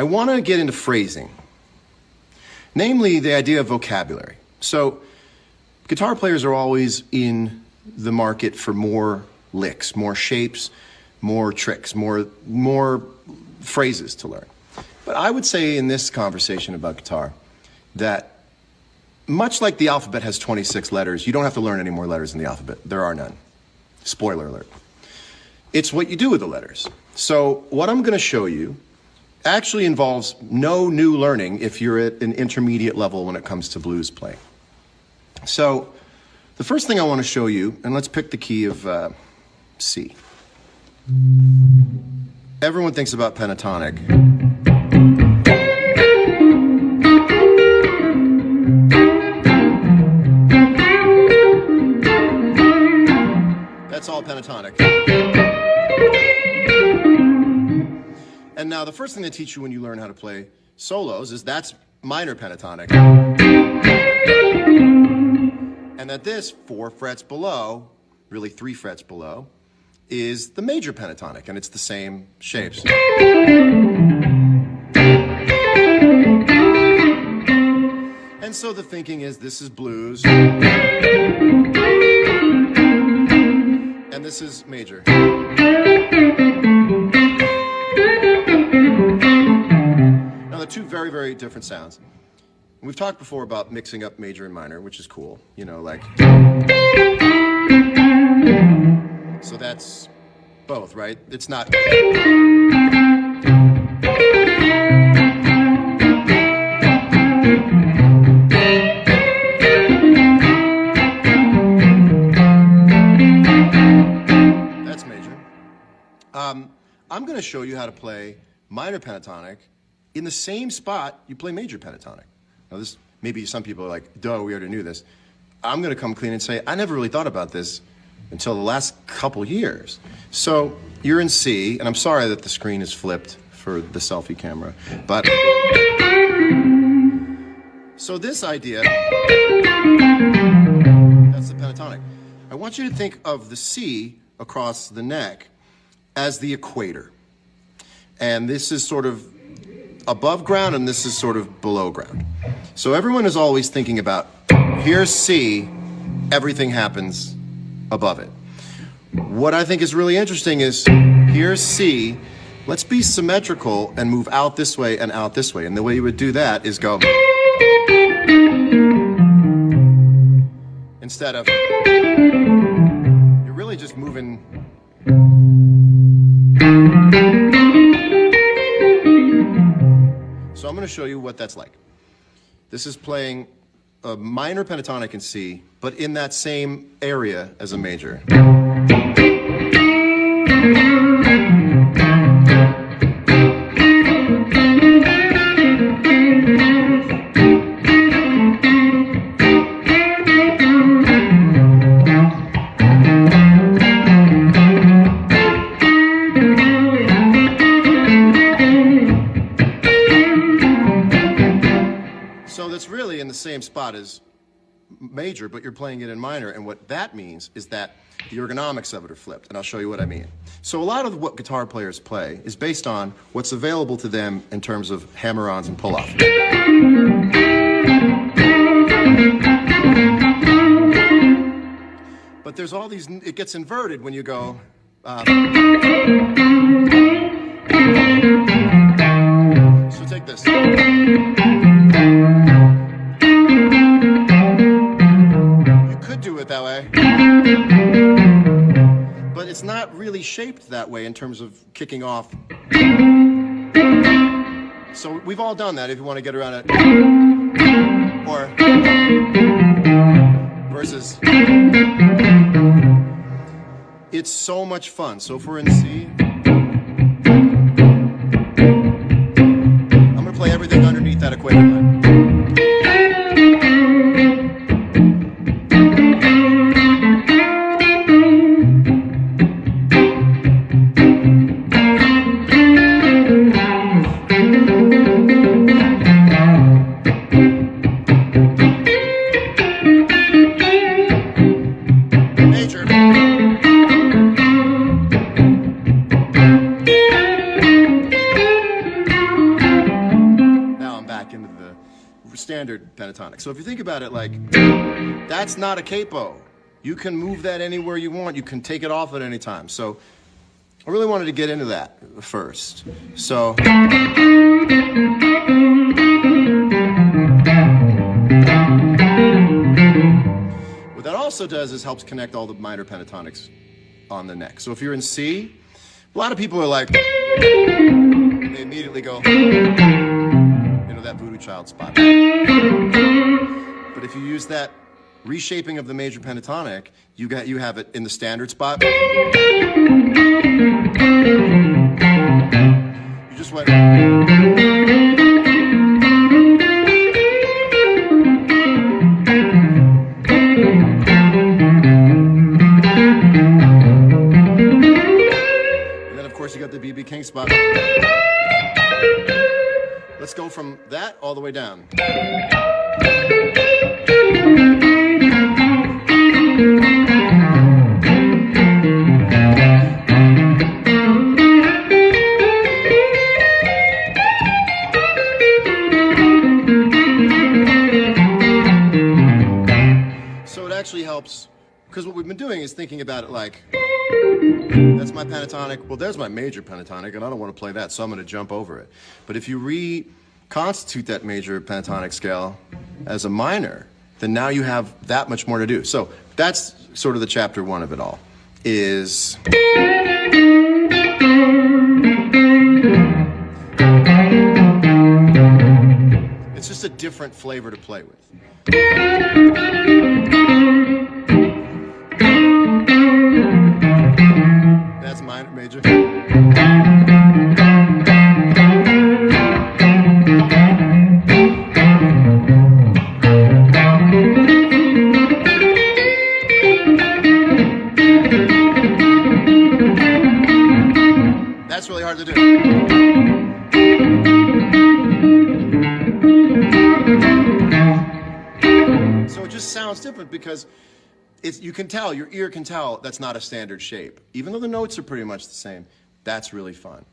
I want to get into phrasing, namely the idea of vocabulary. So guitar players are always in the market for more licks, more shapes, more tricks, more phrases to learn. But I would say in this conversation about guitar that much like the alphabet has 26 letters, you don't have to learn any more letters in the alphabet. There are none. Spoiler alert. It's what you do with the letters. So what I'm going to show you actually involves no new learning if you're at an intermediate level when it comes to blues playing. So the first thing I want to show you, and let's pick the key of C. Everyone thinks about pentatonic. That's all pentatonic. And now the first thing they teach you when you learn how to play solos is that's minor pentatonic. And that this 4 frets below, really 3 frets below, is the major pentatonic, and it's the same shapes. And so the thinking is this is blues, and this is major. Now they're two very, very different sounds. We've talked before about mixing up major and minor, which is cool, you know, like. So that's both, right? It's not. That's major. I'm going to show you how to play minor pentatonic in the same spot you play major pentatonic. Now this, maybe some people are like, duh, we already knew this. I'm going to come clean and say, I never really thought about this until the last couple years. So you're in C, and I'm sorry that the screen is flipped for the selfie camera, but so this idea, that's the pentatonic. I want you to think of the C across the neck as the equator. And this is sort of above ground, and this is sort of below ground. So everyone is always thinking about, here's C, everything happens above it. What I think is really interesting is, here's C, let's be symmetrical and move out this way and out this way. And the way you would do that is go, instead of, you're really just moving. So I'm going to show you what that's like. This is playing a minor pentatonic in C, but in that same area as a major. So that's really in the same spot as major, but you're playing it in minor, and what that means is that the ergonomics of it are flipped, and I'll show you what I mean. So a lot of what guitar players play is based on what's available to them in terms of hammer-ons and pull-off. But there's all these, it gets inverted when you go, so take this. Do it that way, but it's not really shaped that way in terms of kicking off. So we've all done that if you want to get around it, or versus. It's so much fun. So if we're in C, I'm going to play everything underneath that equator line. standard pentatonic. So if you think about it, like, that's not a capo. You can move that anywhere you want. You can take it off at any time. So I really wanted to get into that first. So what that also does is helps connect all the minor pentatonics on the neck. So if you're in C, a lot of people are like, they immediately go into that voodoo child spot. But if you use that reshaping of the major pentatonic, you have it in the standard spot. You just went. You got the B.B. King spot. Let's go from that all the way down. So it actually helps, because what we've been doing is thinking about it like, that's my pentatonic. Well, there's my major pentatonic, and I don't want to play that, so I'm going to jump over it. But if you reconstitute that major pentatonic scale as a minor, then now you have that much more to do. So that's sort of the chapter one of it all, is it's just a different flavor to play with. That's minor, major. That's really hard to do. So it just sounds different because you can tell, your ear can tell that's not a standard shape. Even though the notes are pretty much the same, that's really fun.